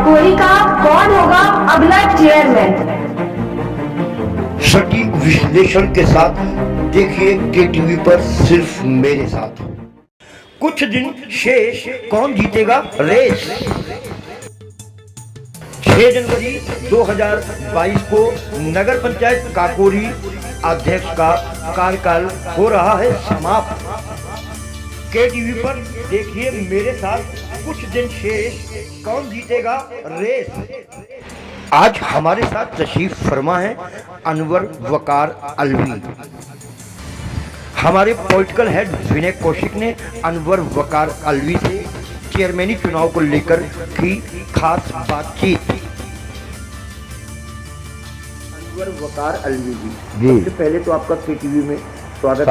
काकोरी का कौन होगा अगला चेयरमैन? सटीक विश्लेषण के साथ देखिए केटीवी पर सिर्फ मेरे साथ। कुछ दिन शेष, कौन जीतेगा रेस। 6 जनवरी 2022 को नगर पंचायत काकोरी अध्यक्ष का कार्यकाल हो रहा है समाप्त। केटीवी पर देखिए मेरे साथ, कुछ दिन शेष, कौन जीतेगा रेस। आज हमारे साथ तशरीफ फरमा है अनवर वकार अलवी। हमारे पॉलिटिकल हेड विनय कौशिक ने अनवर वकार अलवी से चेयरमैनी चुनाव को लेकर की खास बातचीत। अनवर वकार अलवी जी, सबसे पहले तो आपका केटीवी में स्वागत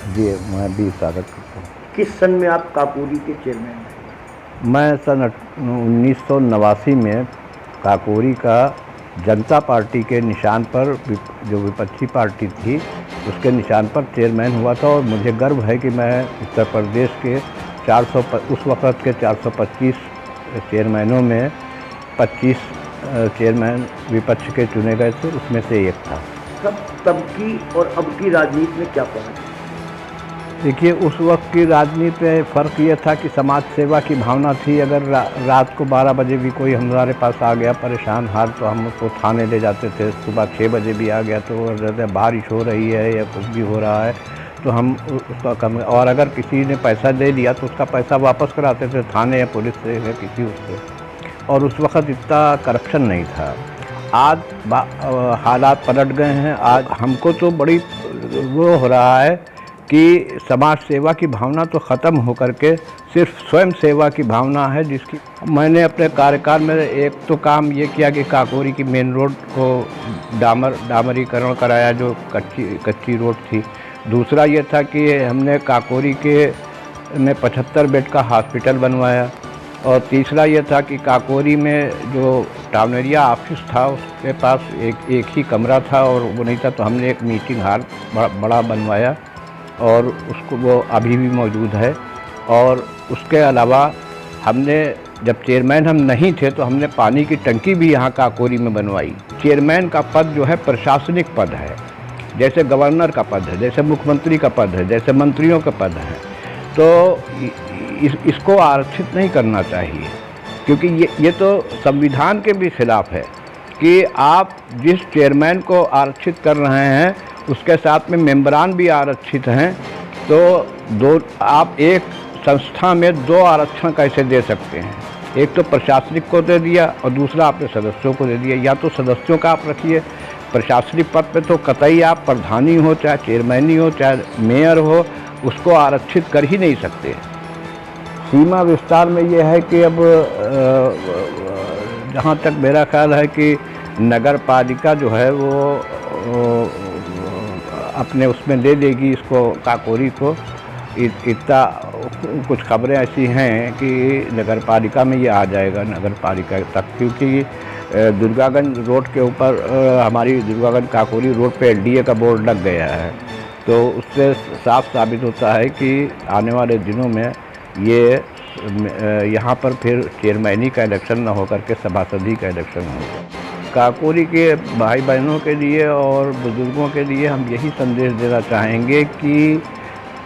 जी। मैं भी स्वागत करता हूँ। किस सन में आप काकोरी के चेयरमैन हैं? मैं सन 1989 में काकोरी का जनता पार्टी के निशान पर, जो विपक्षी पार्टी थी उसके निशान पर चेयरमैन हुआ था। और मुझे गर्व है कि मैं उत्तर प्रदेश के उस वक़्त के 425 चेयरमैनों में 25 चेयरमैन विपक्ष के चुने गए थे, उसमें से एक था। तब की और अब की राजनीति में क्या फ़र्क है? देखिए, उस वक्त की राजनीति में फ़र्क ये था कि समाज सेवा की भावना थी। अगर रात को 12 बजे भी कोई हमारे पास आ गया परेशान हाल, तो हम उसको थाने ले जाते थे। सुबह 6 बजे भी आ गया तो बारिश हो रही है या कुछ भी हो रहा है तो हम उसका कम, और अगर किसी ने पैसा दे दिया तो उसका पैसा वापस कराते थे थाने या पुलिस से या किसी उससे। और उस वक़्त इतना करप्शन नहीं था। आज हालात पलट गए हैं। आज हमको तो बड़ी वो हो रहा है कि समाज सेवा की भावना तो ख़त्म होकर के सिर्फ स्वयं सेवा की भावना है, जिसकी मैंने अपने कार्यकाल में एक तो काम ये किया कि काकोरी की मेन रोड को डामरीकरण कराया, जो कच्ची रोड थी। दूसरा ये था कि हमने काकोरी में 75 बेड का हॉस्पिटल बनवाया। और तीसरा ये था कि काकोरी में जो टाउन एरिया ऑफिस था उसके पास एक ही कमरा था और वो नहीं था, तो हमने एक मीटिंग हॉल बड़ा बनवाया और उसको वो अभी भी मौजूद है। और उसके अलावा हमने, जब चेयरमैन हम नहीं थे तो हमने पानी की टंकी भी यहाँ काकोरी में बनवाई। चेयरमैन का पद जो है प्रशासनिक पद है, जैसे गवर्नर का पद है, जैसे मुख्यमंत्री का पद है, जैसे मंत्रियों का पद है। तो इसको आरक्षित नहीं करना चाहिए, क्योंकि ये तो संविधान के भी खिलाफ है कि आप जिस चेयरमैन को आरक्षित कर रहे हैं उसके साथ में मेंबरान भी आरक्षित हैं। तो आप एक संस्था में 2 आरक्षण कैसे दे सकते हैं? एक तो प्रशासनिक को दे दिया और दूसरा आपने सदस्यों को दे दिया। या तो सदस्यों का आप रखिए, प्रशासनिक पद पे तो कतई आप प्रधानी हो, चाहे चेयरमैनी हो, चाहे मेयर हो, उसको आरक्षित कर ही नहीं सकते। सीमा विस्तार में ये है कि अब जहाँ तक मेरा ख्याल है कि नगर पालिका जो है वो अपने उसमें ले लेगी इसको, काकोरी को। इतना कुछ खबरें ऐसी हैं कि नगर पालिका में ये आ जाएगा, नगर पालिका तक, क्योंकि दुर्गागंज रोड के ऊपर हमारी दुर्गागंज काकोरी रोड पे एलडीए का बोर्ड लग गया है। तो उससे साफ साबित होता है कि आने वाले दिनों में ये यहाँ पर फिर चेयरमैनी का इलेक्शन न होकर के सभासदी का इलेक्शन होगा। काकोरी के भाई बहनों के लिए और बुज़ुर्गों के लिए हम यही संदेश देना चाहेंगे कि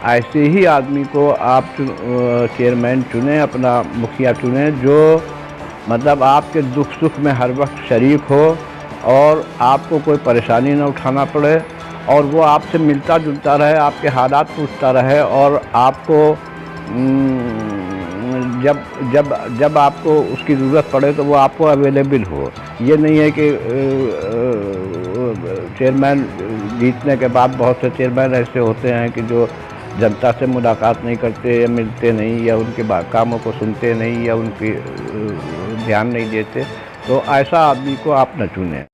ऐसे ही आदमी को आप चेयरमैन चुनें, अपना मुखिया चुनें, जो मतलब आपके दुख सुख में हर वक्त शरीक हो और आपको कोई परेशानी न उठाना पड़े, और वो आपसे मिलता जुलता रहे, आपके हालात पूछता रहे, और आपको जब आपको उसकी ज़रूरत पड़े तो वो आपको अवेलेबल हो। ये नहीं है कि चेयरमैन जीतने के बाद बहुत से चेयरमैन ऐसे होते हैं कि जो जनता से मुलाकात नहीं करते या मिलते नहीं, या उनके कामों को सुनते नहीं, या उनकी ध्यान नहीं देते। तो ऐसा आदमी को आप न चुनें।